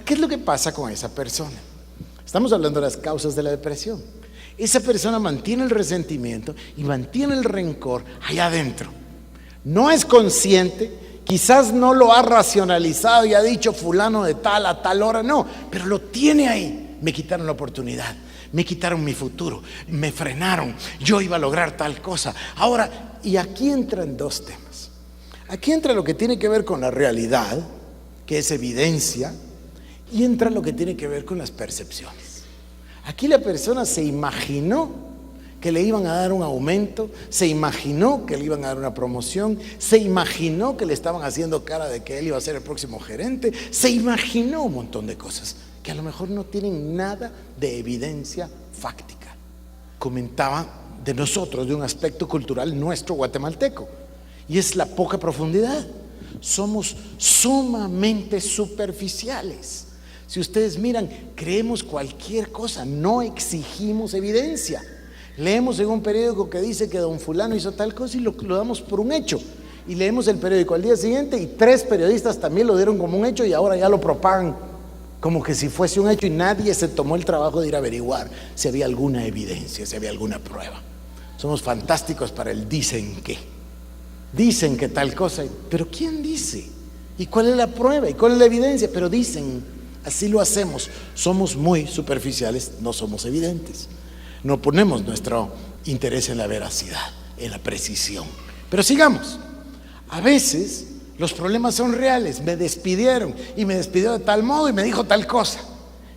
¿Qué es lo que pasa con esa persona? Estamos hablando de las causas de la depresión. Esa persona mantiene el resentimiento y mantiene el rencor allá adentro. No es consciente, quizás no lo ha racionalizado y ha dicho fulano de tal a tal hora, no, pero lo tiene ahí. Me quitaron la oportunidad, me quitaron mi futuro, me frenaron, yo iba a lograr tal cosa. Ahora, y aquí entran dos temas. Aquí entra lo que tiene que ver con la realidad, que es evidencia, y entra lo que tiene que ver con las percepciones. Aquí la persona se imaginó que le iban a dar un aumento, se imaginó que le iban a dar una promoción, se imaginó que le estaban haciendo cara de que él iba a ser el próximo gerente, se imaginó un montón de cosas que a lo mejor no tienen nada de evidencia fáctica. Comentaba de nosotros, de un aspecto cultural nuestro guatemalteco, y es la poca profundidad. Somos sumamente superficiales. Si ustedes miran, creemos cualquier cosa, no exigimos evidencia. Leemos en un periódico que dice que don fulano hizo tal cosa y lo damos por un hecho. Y leemos el periódico al día siguiente y 3 periodistas también lo dieron como un hecho y ahora ya lo propagan como que si fuese un hecho y nadie se tomó el trabajo de ir a averiguar si había alguna evidencia, si había alguna prueba. Somos fantásticos para el dicen que. Dicen que tal cosa, pero ¿quién dice? ¿Y cuál es la prueba? ¿Y cuál es la evidencia? Pero dicen. Así lo hacemos. Somos muy superficiales, no somos evidentes. No ponemos nuestro interés en la veracidad, en la precisión. Pero sigamos. A veces los problemas son reales. Me despidieron y me despidió de tal modo y me dijo tal cosa.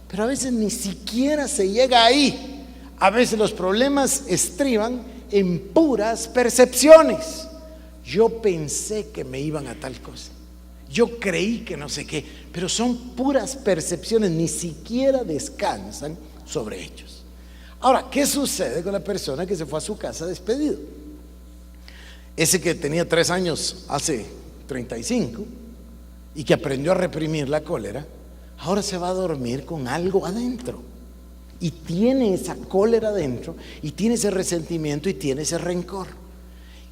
Pero a veces ni siquiera se llega ahí. A veces los problemas estriban en puras percepciones. Yo pensé que me iban a tal cosa. Yo creí que no sé qué, pero son puras percepciones, ni siquiera descansan sobre hechos. Ahora, ¿qué sucede con la persona que se fue a su casa despedido? Ese que tenía 3 años hace 35 y que aprendió a reprimir la cólera, ahora se va a dormir con algo adentro. Y tiene esa cólera adentro, y tiene ese resentimiento, y tiene ese rencor.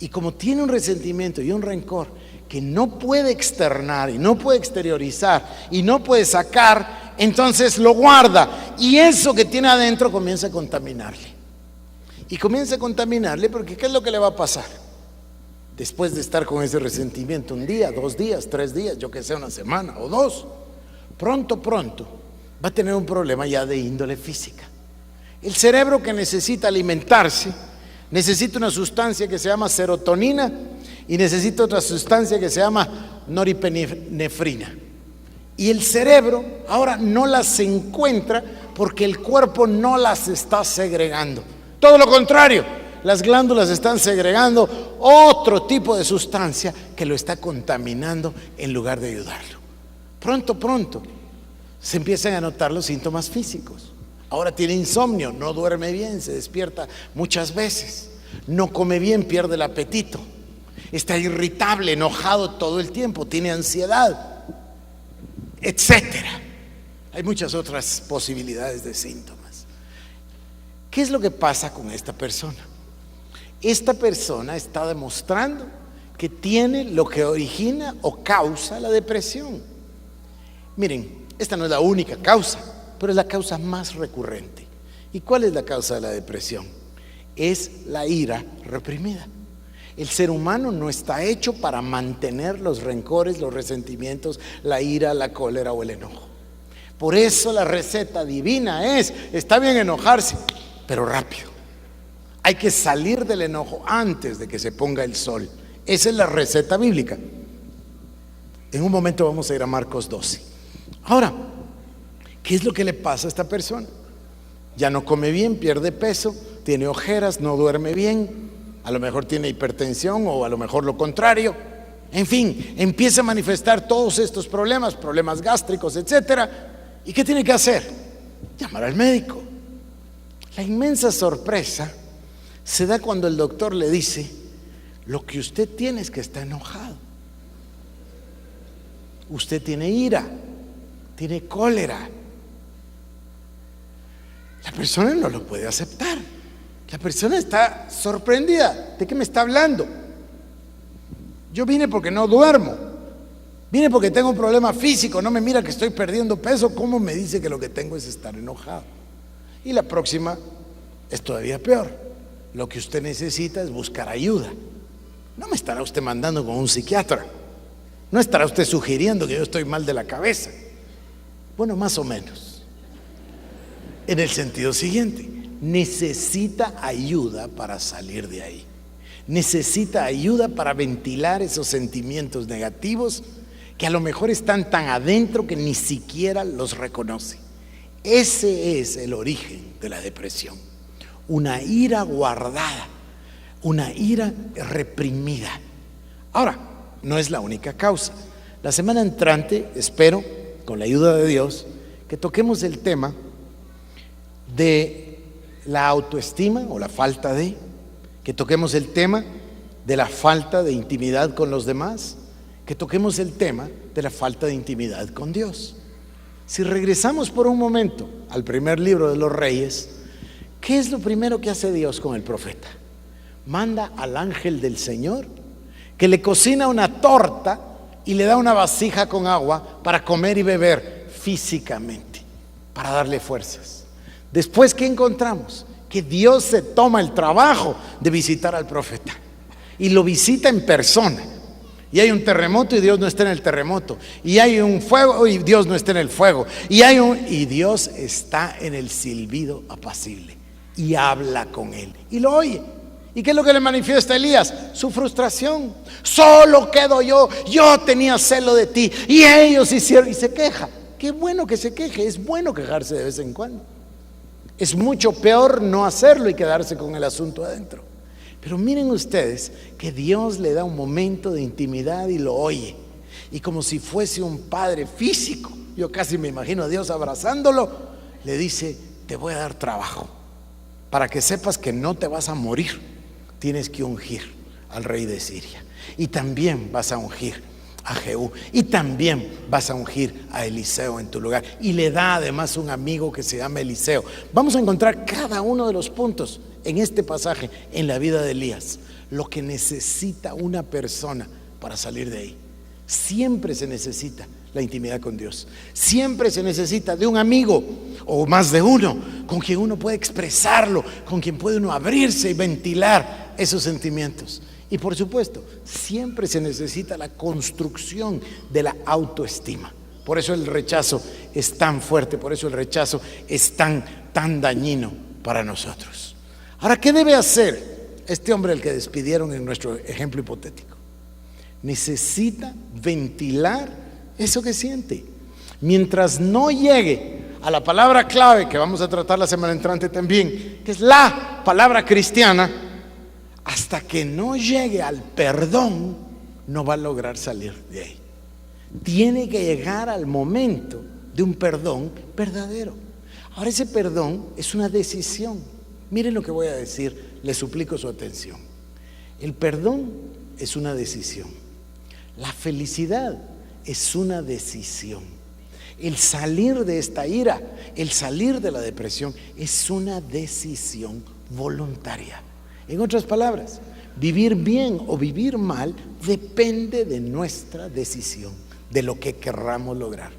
Y como tiene un resentimiento y un rencor que no puede externar y no puede exteriorizar y no puede sacar, entonces lo guarda y eso que tiene adentro comienza a contaminarle. Y comienza a contaminarle porque ¿qué es lo que le va a pasar? Después de estar con ese resentimiento 1 día, 2 días, 3 días, yo que sé, 1 semana o 2, pronto va a tener un problema ya de índole física. El cerebro, que necesita alimentarse, necesita una sustancia que se llama serotonina y necesita otra sustancia que se llama noripinefrina. Y el cerebro ahora no las encuentra porque el cuerpo no las está segregando. Todo lo contrario, las glándulas están segregando otro tipo de sustancia que lo está contaminando en lugar de ayudarlo. Pronto se empiezan a notar los síntomas físicos. Ahora tiene insomnio, no duerme bien, se despierta muchas veces, no come bien, pierde el apetito, está irritable, enojado todo el tiempo, tiene ansiedad, etcétera. Hay muchas otras posibilidades de síntomas. ¿Qué es lo que pasa con esta persona? Esta persona está demostrando que tiene lo que origina o causa la depresión. Miren, esta no es la única causa, pero es la causa más recurrente. ¿Y cuál es la causa de la depresión? Es la ira reprimida. El ser humano no está hecho para mantener los rencores, los resentimientos, la ira, la cólera o el enojo. Por eso la receta divina es, está bien enojarse, pero rápido. Hay que salir del enojo antes de que se ponga el sol. Esa es la receta bíblica. En un momento vamos a ir a Marcos 12. Ahora, ¿qué es lo que le pasa a esta persona? Ya no come bien, pierde peso, tiene ojeras, no duerme bien, a lo mejor tiene hipertensión o a lo mejor lo contrario. En fin, empieza a manifestar todos estos problemas, problemas gástricos, etcétera. ¿Y qué tiene que hacer? Llamar al médico. La inmensa sorpresa se da cuando el doctor le dice: lo que usted tiene es que está enojado. Usted tiene ira, tiene cólera. La persona no lo puede aceptar. La persona está sorprendida. ¿De qué me está hablando? Yo vine porque no duermo. Vine porque tengo un problema físico. No me mira que estoy perdiendo peso. ¿Cómo me dice que lo que tengo es estar enojado? Y la próxima es todavía peor. Lo que usted necesita es buscar ayuda. No me estará usted mandando con un psiquiatra. No estará usted sugiriendo que yo estoy mal de la cabeza. Bueno, más o menos. En el sentido siguiente: necesita ayuda para salir de ahí. Necesita ayuda para ventilar esos sentimientos negativos que a lo mejor están tan adentro que ni siquiera los reconoce. Ese es el origen de la depresión. Una ira guardada, una ira reprimida. Ahora, no es la única causa. La semana entrante espero, con la ayuda de Dios, que toquemos el tema de la autoestima o la falta de, que toquemos el tema de la falta de intimidad con los demás, que toquemos el tema de la falta de intimidad con Dios. Si regresamos por un momento al primer libro de los Reyes, ¿qué es lo primero que hace Dios con el profeta? Manda al ángel del Señor que le cocina una torta y le da una vasija con agua para comer y beber físicamente, para darle fuerzas. Después, ¿qué encontramos? Que Dios se toma el trabajo de visitar al profeta y lo visita en persona. Y hay un terremoto y Dios no está en el terremoto. Y hay un fuego y Dios no está en el fuego. Y Dios está en el silbido apacible y habla con él y lo oye. ¿Y qué es lo que le manifiesta a Elías? Su frustración. Solo quedo yo tenía celo de ti y ellos hicieron. Y se queja. Qué bueno que se queje, es bueno quejarse de vez en cuando. Es mucho peor no hacerlo y quedarse con el asunto adentro. Pero miren ustedes que Dios le da un momento de intimidad y lo oye. Y como si fuese un padre físico, yo casi me imagino a Dios abrazándolo, le dice: te voy a dar trabajo para que sepas que no te vas a morir. Tienes que ungir al rey de Siria. Y también vas a ungir a Jehú. Y también vas a ungir a Eliseo en tu lugar. Y le da además un amigo que se llama Eliseo. Vamos a encontrar cada uno de los puntos en este pasaje en la vida de Elías. Lo que necesita una persona para salir de ahí. Siempre se necesita la intimidad con Dios. Siempre se necesita de un amigo o más de uno con quien uno puede expresarlo, con quien puede uno abrirse y ventilar esos sentimientos. Y por supuesto, siempre se necesita la construcción de la autoestima. Por eso el rechazo es tan fuerte, por eso el rechazo es tan dañino para nosotros. Ahora, ¿qué debe hacer este hombre al que despidieron en nuestro ejemplo hipotético? Necesita ventilar eso que siente. Mientras no llegue a la palabra clave que vamos a tratar la semana entrante también, que es la palabra cristiana, hasta que no llegue al perdón, no va a lograr salir de ahí. Tiene que llegar al momento de un perdón verdadero. Ahora, ese perdón es una decisión. Miren lo que voy a decir, les suplico su atención. El perdón es una decisión. La felicidad es una decisión. El salir de esta ira, el salir de la depresión, es una decisión voluntaria. En otras palabras, vivir bien o vivir mal depende de nuestra decisión, de lo que querramos lograr.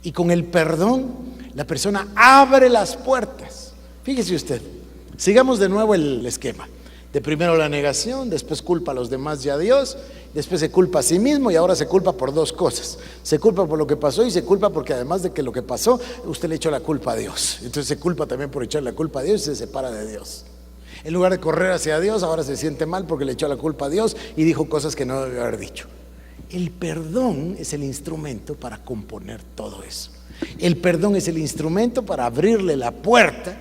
Y con el perdón, la persona abre las puertas. Fíjese usted, sigamos de nuevo el esquema. De primero la negación, después culpa a los demás y a Dios, después se culpa a sí mismo y ahora se culpa por dos cosas. Se culpa por lo que pasó y se culpa porque además de que lo que pasó, usted le echó la culpa a Dios. Entonces se culpa también por echar la culpa a Dios y se separa de Dios. En lugar de correr hacia Dios, ahora se siente mal porque le echó la culpa a Dios y dijo cosas que no debe haber dicho. El perdón es el instrumento para componer todo eso. El perdón es el instrumento para abrirle la puerta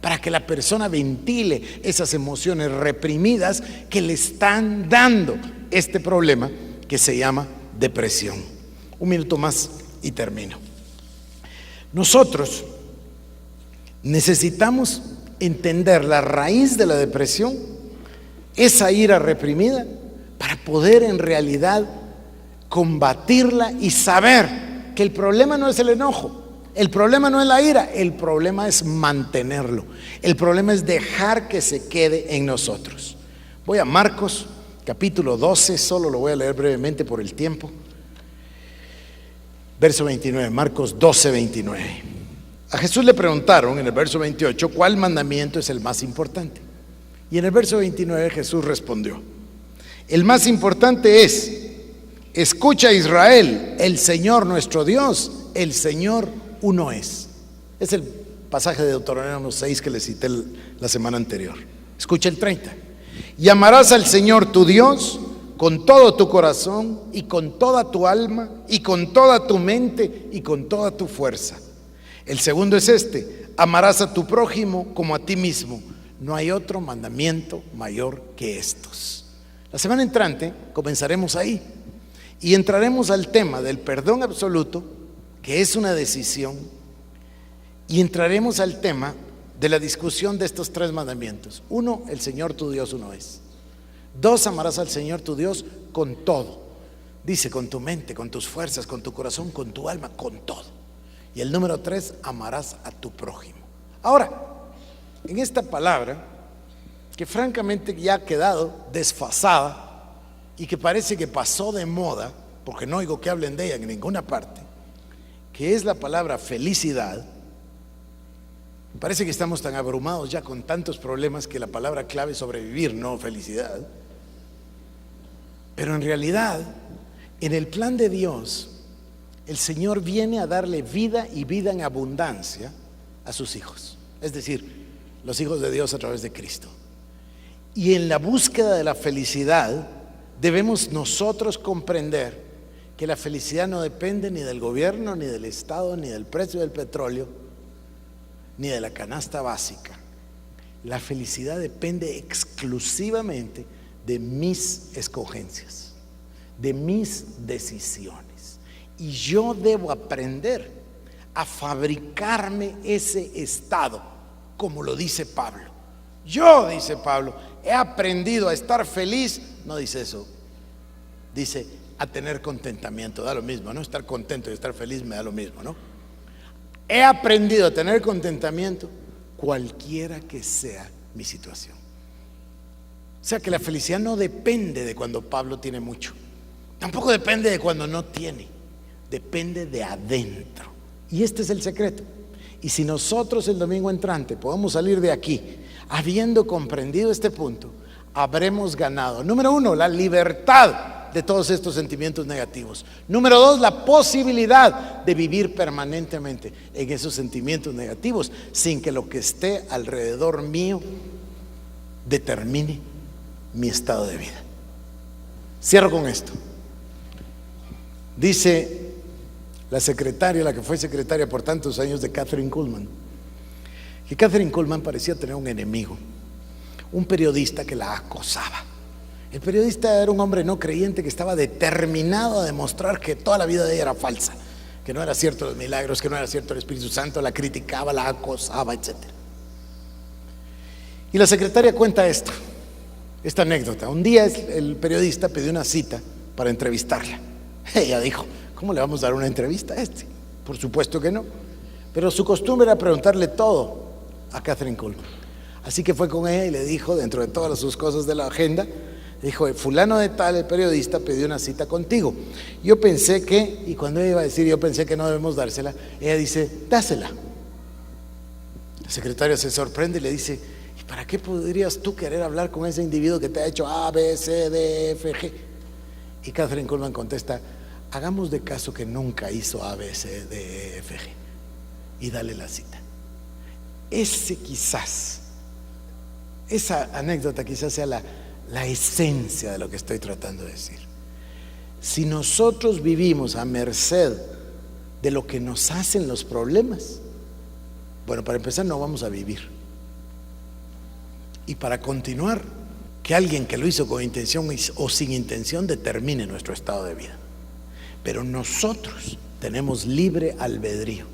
para que la persona ventile esas emociones reprimidas que le están dando este problema que se llama depresión. Un minuto más y termino. Nosotros necesitamos entender la raíz de la depresión, esa ira reprimida, para poder en realidad combatirla y saber que el problema no es el enojo, el problema no es la ira, el problema es mantenerlo, el problema es dejar que se quede en nosotros. Voy a Marcos capítulo 12, solo lo voy a leer brevemente por el tiempo. Verso 29, Marcos 12, 29. A Jesús le preguntaron en el verso 28 cuál mandamiento es el más importante. Y en el verso 29 Jesús respondió: el más importante es: escucha, Israel, el Señor nuestro Dios, el Señor uno es. Es el pasaje de Deuteronomio 6 que le cité la semana anterior. Escucha el 30. Y amarás al Señor tu Dios con todo tu corazón y con toda tu alma y con toda tu mente y con toda tu fuerza. El segundo es este: amarás a tu prójimo como a ti mismo. No hay otro mandamiento mayor que estos. La semana entrante comenzaremos ahí y entraremos al tema del perdón absoluto, que es una decisión, y entraremos al tema de la discusión de estos tres mandamientos. 1, el Señor tu Dios uno es. 2, amarás al Señor tu Dios con todo. Dice, con tu mente, con tus fuerzas, con tu corazón, con tu alma, con todo. Y el número 3, amarás a tu prójimo. Ahora, en esta palabra, que francamente ya ha quedado desfasada y que parece que pasó de moda, porque no oigo que hablen de ella en ninguna parte, que es la palabra felicidad. Me parece que estamos tan abrumados ya con tantos problemas que la palabra clave es sobrevivir, no felicidad. Pero en realidad, en el plan de Dios, el Señor viene a darle vida y vida en abundancia a sus hijos, es decir, los hijos de Dios a través de Cristo. Y en la búsqueda de la felicidad debemos nosotros comprender que la felicidad no depende ni del gobierno, ni del Estado, ni del precio del petróleo, ni de la canasta básica. La felicidad depende exclusivamente de mis escogencias, de mis decisiones. Y yo debo aprender a fabricarme ese estado, como lo dice Pablo. Yo, dice Pablo, he aprendido a estar feliz. No dice eso, dice a tener contentamiento. Da lo mismo, ¿no? Estar contento y estar feliz me da lo mismo, ¿no? He aprendido a tener contentamiento cualquiera que sea mi situación. O sea que la felicidad no depende de cuando Pablo tiene mucho, tampoco depende de cuando no tiene, depende de adentro. Y este es el secreto. Y si nosotros el domingo entrante podemos salir de aquí habiendo comprendido este punto, habremos ganado, número 1, la libertad de todos estos sentimientos negativos. Número 2, la posibilidad de vivir permanentemente en esos sentimientos negativos sin que lo que esté alrededor mío determine mi estado de vida. Cierro con esto. Dice la secretaria, la que fue secretaria por tantos años de Kathryn Kuhlman, que Kathryn Kuhlman parecía tener un enemigo, un periodista que la acosaba. El periodista era un hombre no creyente que estaba determinado a demostrar que toda la vida de ella era falsa, que no era cierto los milagros, que no era cierto el Espíritu Santo. La criticaba, la acosaba, etc. Y la secretaria cuenta esta anécdota. Un día el periodista pidió una cita para entrevistarla. Ella dijo, ¿cómo le vamos a dar una entrevista a este? Por supuesto que no. Pero su costumbre era preguntarle todo a Kathryn Kuhlman. Así que fue con ella y le dijo, dentro de todas sus cosas de la agenda, dijo, fulano de tal, el periodista, pidió una cita contigo. Yo pensé que, y cuando ella iba a decir, yo pensé que no debemos dársela, ella dice, dásela. La secretaria se sorprende y le dice, ¿y para qué podrías tú querer hablar con ese individuo que te ha hecho A, B, C, D, F, G? Y Kathryn Kuhlman contesta, hagamos de caso que nunca hizo A, B, C, D, E, F, G, y dale la cita. Esa anécdota quizás sea la esencia de lo que estoy tratando de decir. Si nosotros vivimos a merced de lo que nos hacen los problemas, bueno, para empezar no vamos a vivir. Y para continuar, que alguien que lo hizo con intención o sin intención determine nuestro estado de vida. Pero nosotros tenemos libre albedrío,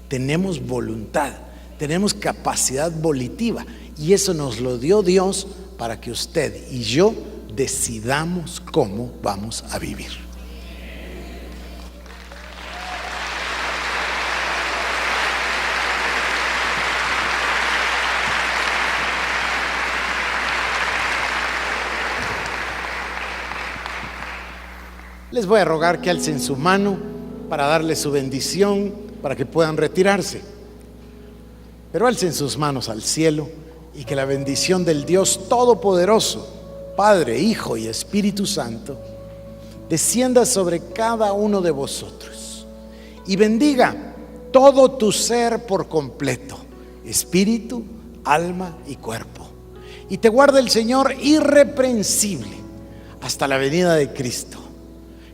tenemos voluntad, tenemos capacidad volitiva, y eso nos lo dio Dios para que usted y yo decidamos cómo vamos a vivir. Les voy a rogar que alcen su mano para darle su bendición, para que puedan retirarse. Pero alcen sus manos al cielo y que la bendición del Dios Todopoderoso, Padre, Hijo y Espíritu Santo, descienda sobre cada uno de vosotros y bendiga todo tu ser por completo, espíritu, alma y cuerpo. Y te guarde el Señor irreprensible hasta la venida de Cristo.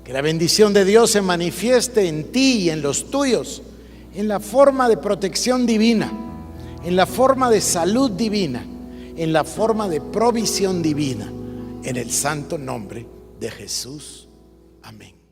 Que la bendición de Dios se manifieste en ti y en los tuyos, en la forma de protección divina, en la forma de salud divina, en la forma de provisión divina, en el santo nombre de Jesús. Amén.